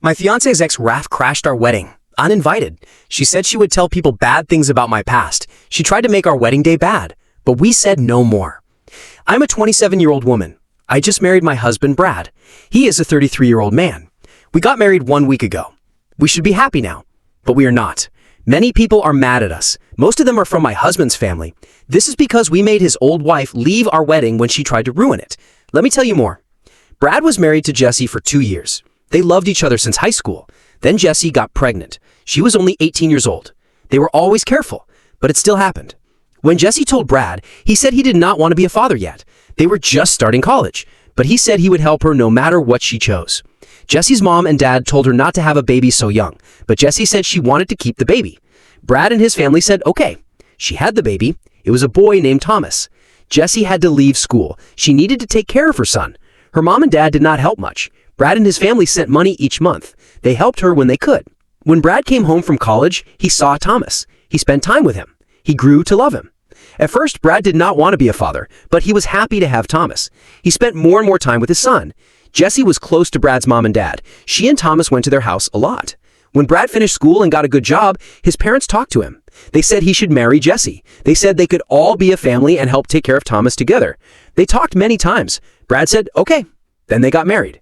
My fiance's ex-Raph crashed our wedding, uninvited. She said she would tell people bad things about my past. She tried to make our wedding day bad, but we said no more. I'm a 27-year-old woman. I just married my husband, Brad. He is a 33-year-old man. We got married 1 week ago. We should be happy now, but we are not. Many people are mad at us. Most of them are from my husband's family. This is because we made his old wife leave our wedding when she tried to ruin it. Let me tell you more. Brad was married to Jessie for 2 years. They loved each other since high school. Then Jessie got pregnant. She was only 18 years old. They were always careful, but it still happened. When Jessie told Brad, he said he did not want to be a father yet. They were just starting college, but he said he would help her no matter what she chose. Jessie's mom and dad told her not to have a baby so young, but Jessie said she wanted to keep the baby. Brad and his family said okay. She had the baby. It was a boy named Thomas. Jessie had to leave school. She needed to take care of her son. Her mom and dad did not help much. Brad and his family sent money each month. They helped her when they could. When Brad came home from college, he saw Thomas. He spent time with him. He grew to love him. At first, Brad did not want to be a father, but he was happy to have Thomas. He spent more and more time with his son. Jessie was close to Brad's mom and dad. She and Thomas went to their house a lot. When Brad finished school and got a good job, his parents talked to him. They said he should marry Jessie. They said they could all be a family and help take care of Thomas together. They talked many times. Brad said, okay. Then they got married.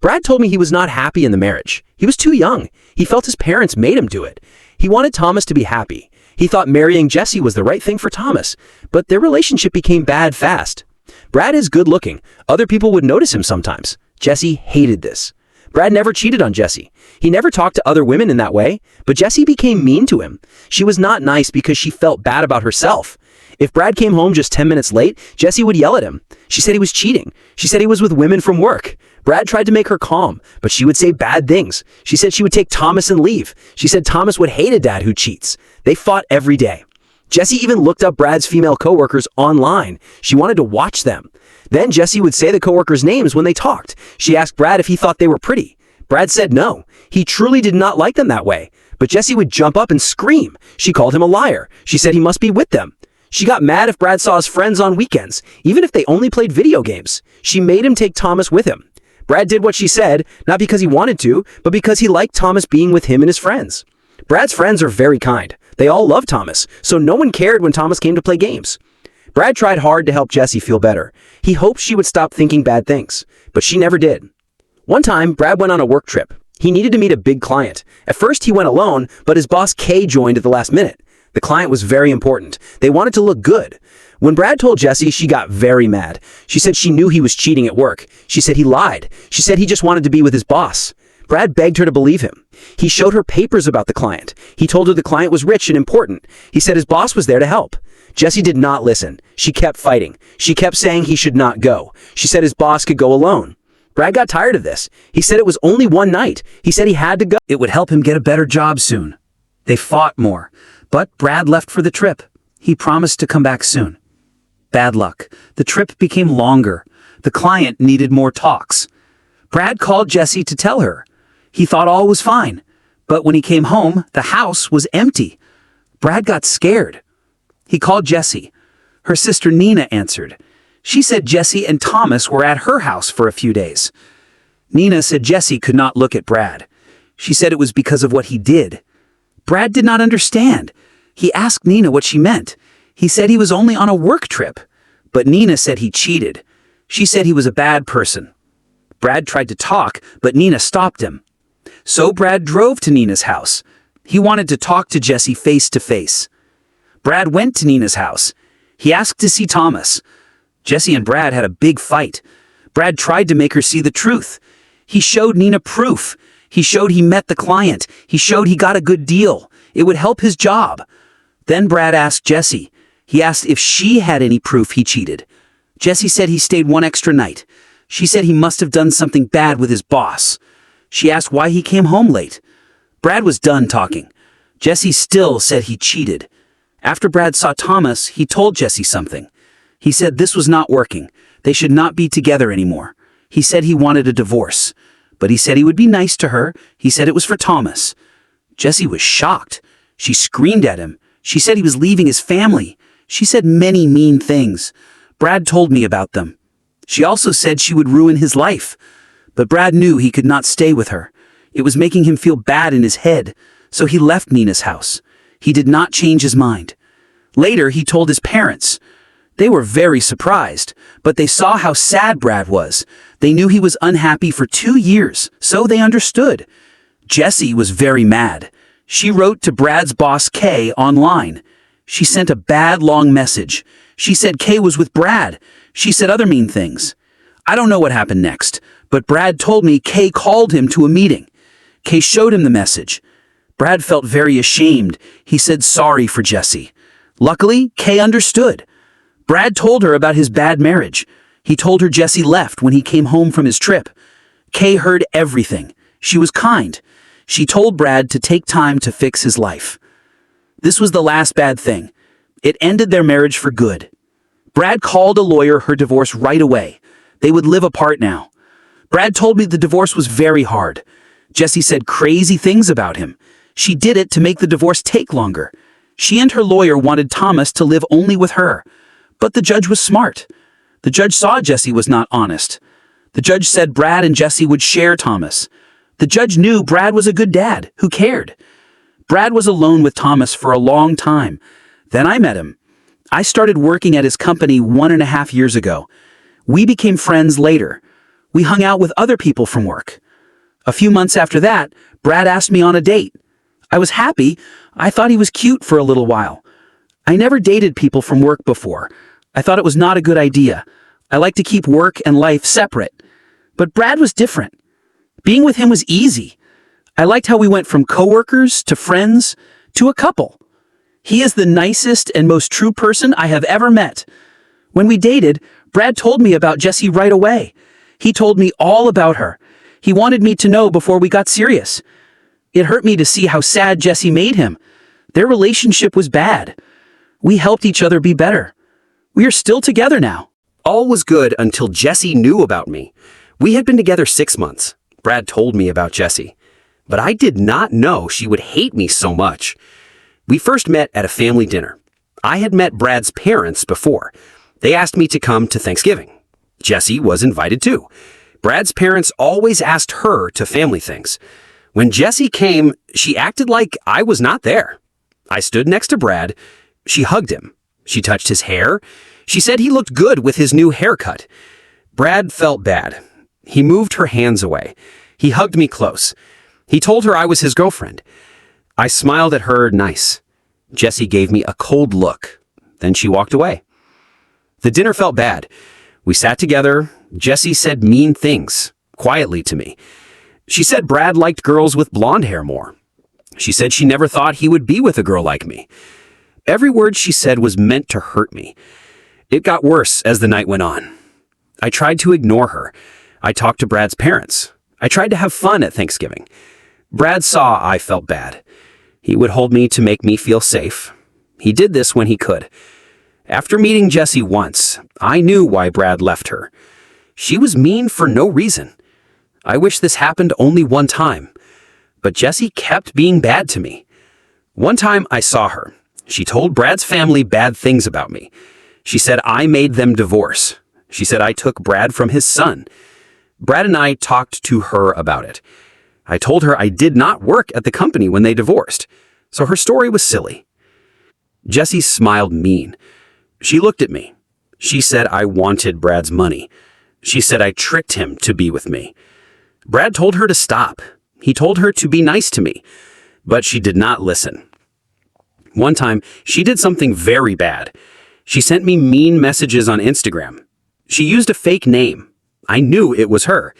Brad told me he was not happy in the marriage. He was too young. He felt his parents made him do it. He wanted Thomas to be happy. He thought marrying Jessie was the right thing for Thomas, but their relationship became bad fast. Brad is good looking. Other people would notice him sometimes. Jessie hated this. Brad never cheated on Jessie. He never talked to other women in that way, but Jessie became mean to him. She was not nice because she felt bad about herself. If Brad came home just 10 minutes late, Jessie would yell at him. She said he was cheating. She said he was with women from work. Brad tried to make her calm, but she would say bad things. She said she would take Thomas and leave. She said Thomas would hate a dad who cheats. They fought every day. Jessie even looked up Brad's female coworkers online. She wanted to watch them. Then Jessie would say the coworkers' names when they talked. She asked Brad if he thought they were pretty. Brad said no. He truly did not like them that way. But Jessie would jump up and scream. She called him a liar. She said he must be with them. She got mad if Brad saw his friends on weekends, even if they only played video games. She made him take Thomas with him. Brad did what she said, not because he wanted to, but because he liked Thomas being with him and his friends. Brad's friends are very kind. They all love Thomas, so no one cared when Thomas came to play games. Brad tried hard to help Jessie feel better. He hoped she would stop thinking bad things, but she never did. One time, Brad went on a work trip. He needed to meet a big client. At first, he went alone, but his boss Kay joined at the last minute. The client was very important. They wanted to look good. When Brad told Jessie, she got very mad. She said she knew he was cheating at work. She said he lied. She said he just wanted to be with his boss. Brad begged her to believe him. He showed her papers about the client. He told her the client was rich and important. He said his boss was there to help. Jessie did not listen. She kept fighting. She kept saying he should not go. She said his boss could go alone. Brad got tired of this. He said it was only one night. He said he had to go. It would help him get a better job soon. They fought more, but Brad left for the trip. He promised to come back soon. Bad luck. The trip became longer. The client needed more talks. Brad called Jessie to tell her. He thought all was fine, but when he came home, the house was empty. Brad got scared. He called Jessie. Her sister Nina answered. She said Jessie and Thomas were at her house for a few days. Nina said Jessie could not look at Brad. She said it was because of what he did. Brad did not understand. He asked Nina what she meant. He said he was only on a work trip, but Nina said he cheated. She said he was a bad person. Brad tried to talk, but Nina stopped him. So Brad drove to Nina's house. He wanted to talk to Jessie face to face. Brad went to Nina's house. He asked to see Thomas. Jessie and Brad had a big fight. Brad tried to make her see the truth. He showed Nina proof. He showed he met the client. He showed he got a good deal. It would help his job. Then Brad asked Jessie. He asked if she had any proof he cheated. Jessie said he stayed one extra night. She said he must have done something bad with his boss. She asked why he came home late. Brad was done talking. Jessie still said he cheated. After Brad saw Thomas, he told Jessie something. He said this was not working. They should not be together anymore. He said he wanted a divorce. But he said he would be nice to her. He said it was for Thomas. Jessie was shocked. She screamed at him. She said he was leaving his family. She said many mean things. Brad told me about them. She also said she would ruin his life. But Brad knew he could not stay with her. It was making him feel bad in his head, so he left Nina's house. He did not change his mind. Later, he told his parents. They were very surprised, but they saw how sad Brad was. They knew he was unhappy for 2 years, so they understood. Jessie was very mad. She wrote to Brad's boss, Kay, online. She sent a bad, long message. She said Kay was with Brad. She said other mean things. I don't know what happened next, but Brad told me Kay called him to a meeting. Kay showed him the message. Brad felt very ashamed. He said sorry for Jessie. Luckily, Kay understood. Brad told her about his bad marriage. He told her Jessie left when he came home from his trip. Kay heard everything. She was kind. She told Brad to take time to fix his life. This was the last bad thing. It ended their marriage for good. Brad called a lawyer her divorce right away. They would live apart now. Brad told me the divorce was very hard. Jessie said crazy things about him. She did it to make the divorce take longer. She and her lawyer wanted Thomas to live only with her. But the judge was smart. The judge saw Jessie was not honest. The judge said Brad and Jessie would share Thomas. The judge knew Brad was a good dad who cared. Brad was alone with Thomas for a long time. Then I met him. I started working at his company 1.5 years ago. We became friends later. We hung out with other people from work. A few months after that, Brad asked me on a date. I was happy. I thought he was cute for a little while. I never dated people from work before. I thought it was not a good idea. I like to keep work and life separate. But Brad was different. Being with him was easy. I liked how we went from coworkers to friends to a couple. He is the nicest and most true person I have ever met. When we dated, Brad told me about Jessie right away. He told me all about her. He wanted me to know before we got serious. It hurt me to see how sad Jessie made him. Their relationship was bad. We helped each other be better. We are still together now. All was good until Jessie knew about me. We had been together 6 months. Brad told me about Jessie. But I did not know she would hate me so much. We first met at a family dinner. I had met Brad's parents before. They asked me to come to Thanksgiving. Jessie was invited too. Brad's parents always asked her to family things. When Jessie came, she acted like I was not there. I stood next to Brad. She hugged him. She touched his hair. She said he looked good with his new haircut. Brad felt bad. He moved her hands away. He hugged me close. He told her I was his girlfriend. I smiled at her nice. Jessie gave me a cold look. Then she walked away. The dinner felt bad. We sat together. Jessie said mean things, quietly to me. She said Brad liked girls with blonde hair more. She said she never thought he would be with a girl like me. Every word she said was meant to hurt me. It got worse as the night went on. I tried to ignore her. I talked to Brad's parents. I tried to have fun at Thanksgiving. Brad saw I felt bad. He would hold me to make me feel safe. He did this when he could. After meeting Jessie once, I knew why Brad left her. She was mean for no reason. I wish this happened only one time. But Jessie kept being bad to me. One time I saw her. She told Brad's family bad things about me. She said I made them divorce. She said I took Brad from his son. Brad and I talked to her about it. I told her I did not work at the company when they divorced, so her story was silly. Jessie smiled mean. She looked at me. She said I wanted Brad's money. She said I tricked him to be with me. Brad told her to stop. He told her to be nice to me, but she did not listen. One time, she did something very bad. She sent me mean messages on Instagram. She used a fake name. I knew it was her.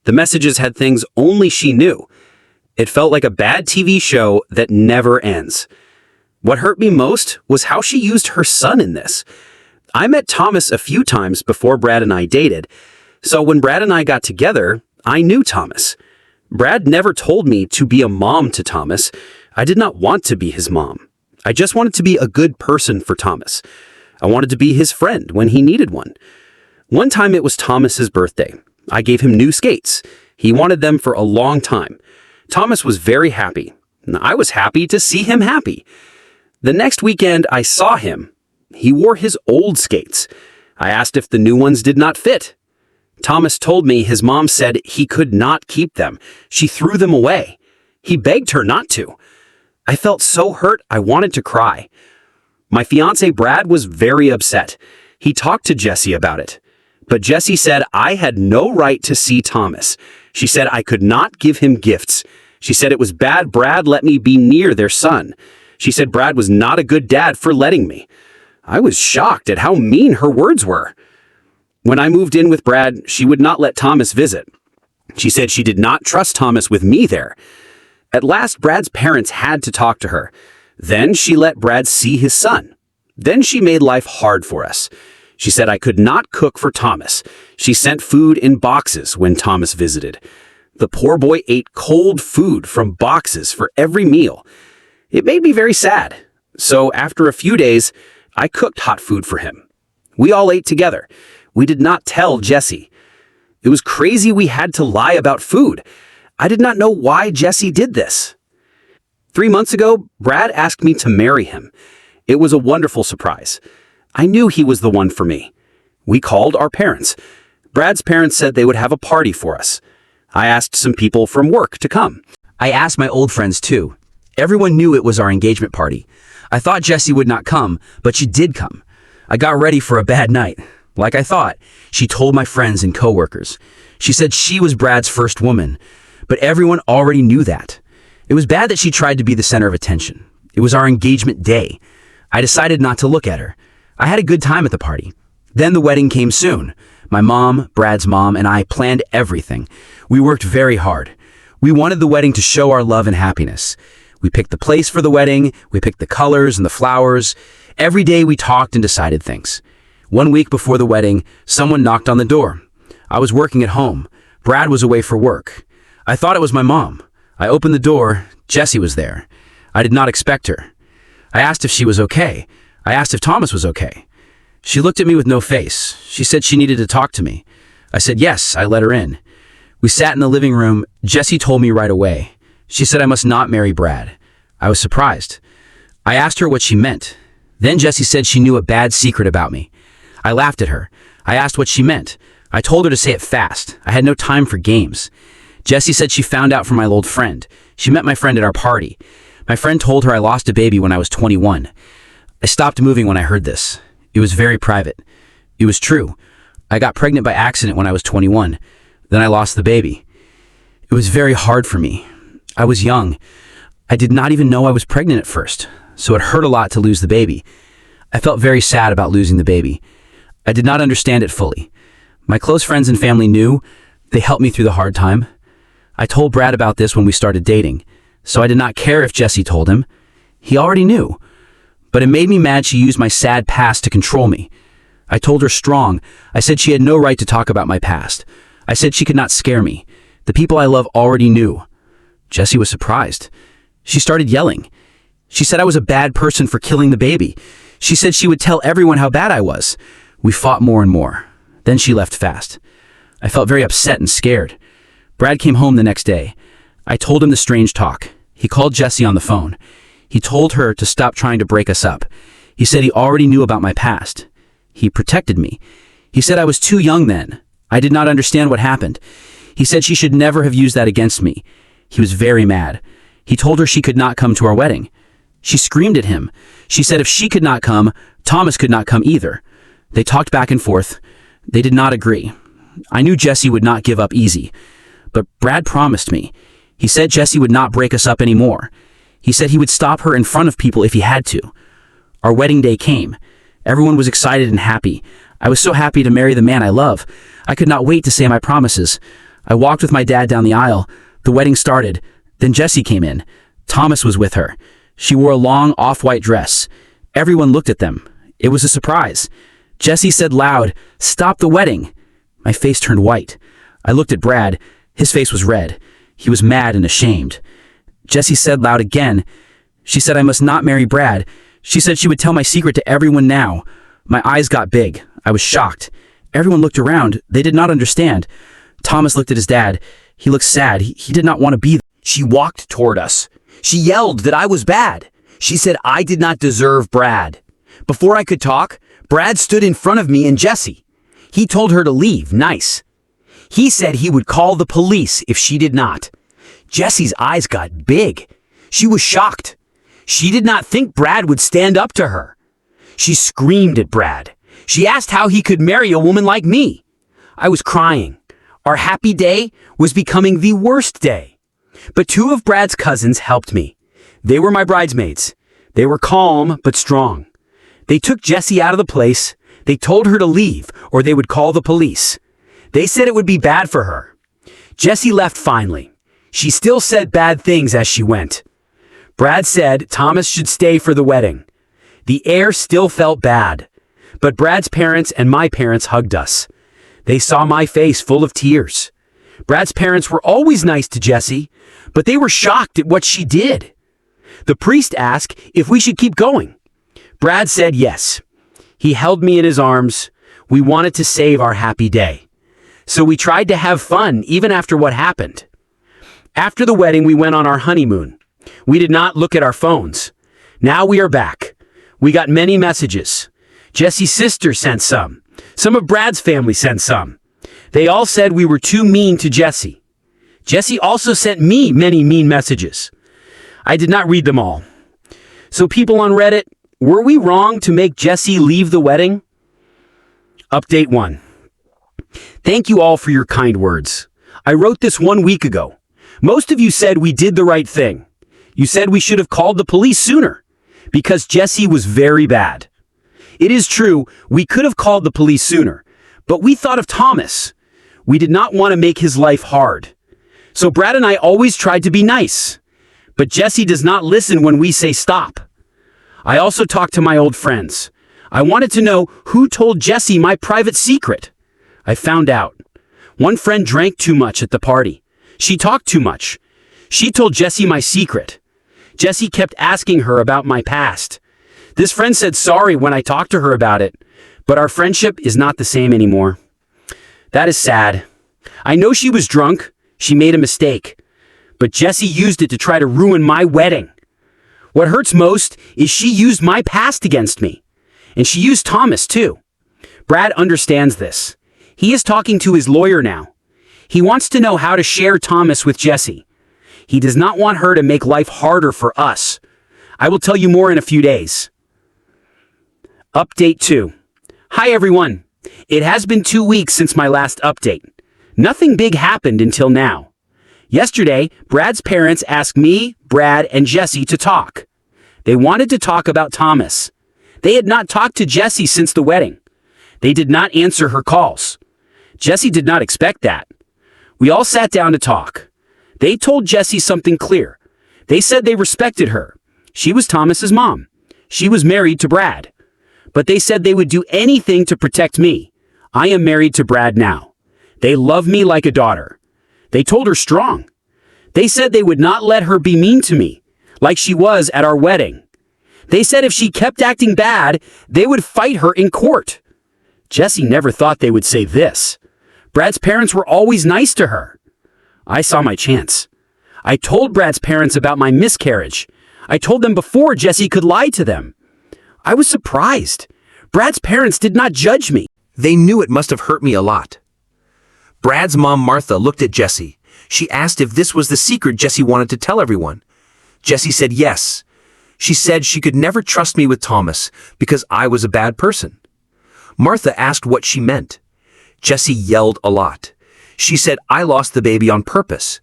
The messages had things only she knew. It felt like a bad TV show that never ends. What hurt me most was how she used her son in this. I met Thomas a few times before Brad and I dated, so when Brad and I got together, I knew Thomas. Brad never told me to be a mom to Thomas. I did not want to be his mom. I just wanted to be a good person for Thomas. I wanted to be his friend when he needed one. One time it was Thomas's birthday. I gave him new skates. He wanted them for a long time. Thomas was very happy. I was happy to see him happy. The next weekend I saw him. He wore his old skates. I asked if the new ones did not fit. Thomas told me his mom said he could not keep them. She threw them away. He begged her not to. I felt so hurt I wanted to cry. My fiancé Brad was very upset. He talked to Jessie about it. But Jessie said I had no right to see Thomas. She said I could not give him gifts. She said it was bad Brad let me be near their son. She said Brad was not a good dad for letting me. I was shocked at how mean her words were. When I moved in with Brad, she would not let Thomas visit. She said she did not trust Thomas with me there. At last, Brad's parents had to talk to her. Then she let Brad see his son. Then she made life hard for us. She said I could not cook for Thomas. She sent food in boxes when Thomas visited. The poor boy ate cold food from boxes for every meal. It made me very sad. So after a few days, I cooked hot food for him. We all ate together. We did not tell Jessie. It was crazy we had to lie about food. I did not know why Jessie did this. 3 months ago, Brad asked me to marry him. It was a wonderful surprise. I knew he was the one for me. We called our parents. Brad's parents said they would have a party for us. I asked some people from work to come. I asked my old friends too. Everyone knew it was our engagement party. I thought Jessie would not come, but she did come. I got ready for a bad night. Like I thought, she told my friends and coworkers. She said she was Brad's first woman, but everyone already knew that. It was bad that she tried to be the center of attention. It was our engagement day. I decided not to look at her. I had a good time at the party. Then the wedding came soon. My mom, Brad's mom, and I planned everything. We worked very hard. We wanted the wedding to show our love and happiness. We picked the place for the wedding. We picked the colors and the flowers. Every day we talked and decided things. 1 week before the wedding, someone knocked on the door. I was working at home. Brad was away for work. I thought it was my mom. I opened the door. Jessie was there. I did not expect her. I asked if she was okay. I asked if Thomas was okay. She looked at me with no face. She said she needed to talk to me. I said yes. I let her in. We sat in the living room. Jessie told me right away. She said I must not marry Brad. I was surprised. I asked her what she meant. Then Jessie said she knew a bad secret about me. I laughed at her. I asked what she meant. I told her to say it fast. I had no time for games. Jessie said she found out from my old friend. She met my friend at our party. My friend told her I lost a baby when I was 21. I stopped moving when I heard this. It was very private. It was true. I got pregnant by accident when I was 21. Then I lost the baby. It was very hard for me. I was young. I did not even know I was pregnant at first, so it hurt a lot to lose the baby. I felt very sad about losing the baby. I did not understand it fully. My close friends and family knew. They helped me through the hard time. I told Brad about this when we started dating, so I did not care if Jessie told him. He already knew. But it made me mad she used my sad past to control me. I told her strong. I said she had no right to talk about my past. I said she could not scare me. The people I love already knew. Jessie was surprised. She started yelling. She said I was a bad person for killing the baby. She said she would tell everyone how bad I was. We fought more and more. Then she left fast. I felt very upset and scared. Brad came home the next day. I told him the strange talk. He called Jessie on the phone. He told her to stop trying to break us up. He said he already knew about my past. He protected me. He said I was too young then. I did not understand what happened. He said she should never have used that against me. He was very mad. He told her she could not come to our wedding. She screamed at him. She said if she could not come, Thomas could not come either. They talked back and forth. They did not agree. I knew Jessie would not give up easy. But Brad promised me. He said Jessie would not break us up anymore. He said he would stop her in front of people if he had to. Our wedding day came. Everyone was excited and happy. I was so happy to marry the man I love. I could not wait to say my promises. I walked with my dad down the aisle. The wedding started. Then Jessie came in. Thomas was with her. She wore a long off-white dress. Everyone looked at them. It was a surprise. Jessie said loud, "Stop the wedding." My face turned white. I looked at Brad. His face was red. He was mad and ashamed. Jessie said loud again. She said I must not marry Brad. She said she would tell my secret to everyone now. My eyes got big. I was shocked. Everyone looked around. They did not understand. Thomas looked at his dad. He looked sad. He did not want to be there. She walked toward us. She yelled that I was bad. She said I did not deserve Brad. Before I could talk, Brad stood in front of me and Jessie. He told her to leave, nice. He said he would call the police if she did not. Jessie's eyes got big. She was shocked. She did not think Brad would stand up to her. She screamed at Brad. She asked how he could marry a woman like me. I was crying. Our happy day was becoming the worst day. But two of Brad's cousins helped me. They were my bridesmaids. They were calm but strong. They took Jessie out of the place. They told her to leave or they would call the police. They said it would be bad for her. Jessie left finally. She still said bad things as she went. Brad said Thomas should stay for the wedding. The air still felt bad. But Brad's parents and my parents hugged us. They saw my face full of tears. Brad's parents were always nice to Jessie, but they were shocked at what she did. The priest asked if we should keep going. Brad said yes. He held me in his arms. We wanted to save our happy day. So we tried to have fun even after what happened. After the wedding, we went on our honeymoon. We did not look at our phones. Now we are back. We got many messages. Jessie's sister sent some. Some of Brad's family sent some. They all said we were too mean to Jessie. Jessie also sent me many mean messages. I did not read them all. So people on Reddit, were we wrong to make Jessie leave the wedding? Update 1. Thank you all for your kind words. I wrote this 1 week ago. Most of you said we did the right thing. You said we should have called the police sooner because Jessie was very bad. It is true, we could have called the police sooner, but we thought of Thomas. We did not want to make his life hard. So Brad and I always tried to be nice. But Jessie does not listen when we say stop. I also talked to my old friends. I wanted to know who told Jessie my private secret. I found out. One friend drank too much at the party. She talked too much. She told Jessie my secret. Jessie kept asking her about my past. This friend said sorry when I talked to her about it, but our friendship is not the same anymore. That is sad. I know she was drunk. She made a mistake. But Jessie used it to try to ruin my wedding. What hurts most is she used my past against me. And she used Thomas too. Brad understands this. He is talking to his lawyer now. He wants to know how to share Thomas with Jessie. He does not want her to make life harder for us. I will tell you more in a few days. Update 2. Hi everyone. It has been 2 weeks since my last update. Nothing big happened until now. Yesterday, Brad's parents asked me, Brad, and Jessie to talk. They wanted to talk about Thomas. They had not talked to Jessie since the wedding. They did not answer her calls. Jessie did not expect that. We all sat down to talk. They told Jessie something clear. They said they respected her. She was Thomas's mom. She was married to Brad. But they said they would do anything to protect me. I am married to Brad now. They love me like a daughter. They told her strong. They said they would not let her be mean to me, like she was at our wedding. They said if she kept acting bad, they would fight her in court. Jessie never thought they would say this. Brad's parents were always nice to her. I saw my chance. I told Brad's parents about my miscarriage. I told them before Jessie could lie to them. I was surprised. Brad's parents did not judge me. They knew it must have hurt me a lot. Brad's mom, Martha, looked at Jessie. She asked if this was the secret Jessie wanted to tell everyone. Jessie said yes. She said she could never trust me with Thomas because I was a bad person. Martha asked what she meant. Jessie yelled a lot. She said I lost the baby on purpose.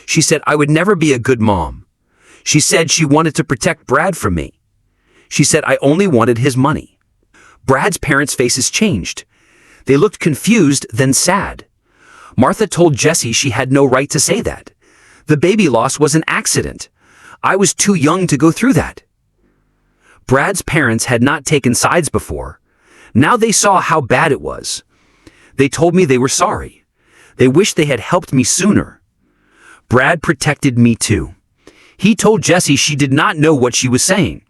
She said I would never be a good mom. She said she wanted to protect Brad from me. She said I only wanted his money. Brad's parents' faces changed. They looked confused, then sad. Martha told Jessie she had no right to say that. The baby loss was an accident. I was too young to go through that. Brad's parents had not taken sides before. Now they saw how bad it was. They told me they were sorry. They wished they had helped me sooner. Brad protected me too. He told Jessie she did not know what she was saying.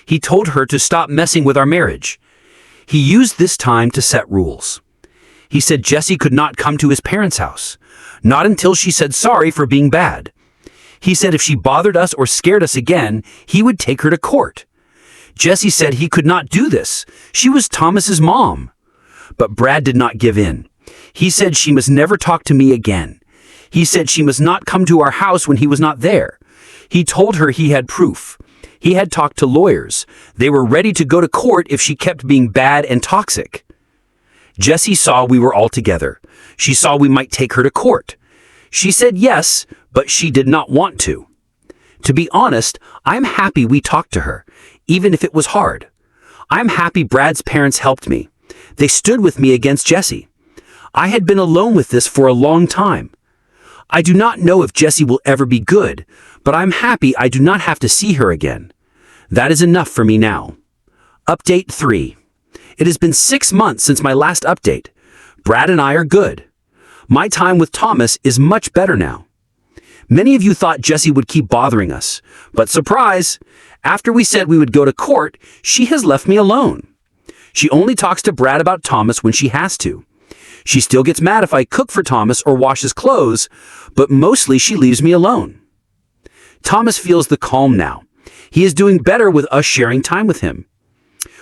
He told her to stop messing with our marriage. He used this time to set rules. He said Jessie could not come to his parents' house, not until she said sorry for being bad. He said if she bothered us or scared us again, he would take her to court. Jessie said he could not do this. She was Thomas's mom. But Brad did not give in. He said she must never talk to me again. He said she must not come to our house when he was not there. He told her he had proof. He had talked to lawyers. They were ready to go to court if she kept being bad and toxic. Jessie saw we were all together. She saw we might take her to court. She said yes, but she did not want to. To be honest, I'm happy we talked to her, even if it was hard. I'm happy Brad's parents helped me. They stood with me against Jessie. I had been alone with this for a long time. I do not know if Jessie will ever be good, but I'm happy I do not have to see her again. That is enough for me now. Update 3. It has been 6 months since my last update. Brad and I are good. My time with Thomas is much better now. Many of you thought Jessie would keep bothering us, but surprise! After we said we would go to court, she has left me alone. She only talks to Brad about Thomas when she has to. She still gets mad if I cook for Thomas or wash his clothes, but mostly she leaves me alone. Thomas feels the calm now. He is doing better with us sharing time with him.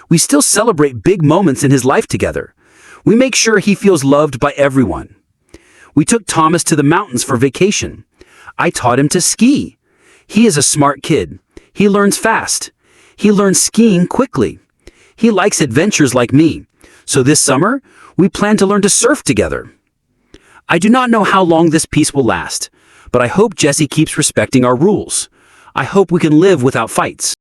We still celebrate big moments in his life together. We make sure he feels loved by everyone. We took Thomas to the mountains for vacation. I taught him to ski. He is a smart kid. He learns fast. He learns skiing quickly. He likes adventures like me. So this summer, we plan to learn to surf together. I do not know how long this peace will last, but I hope Jessie keeps respecting our rules. I hope we can live without fights.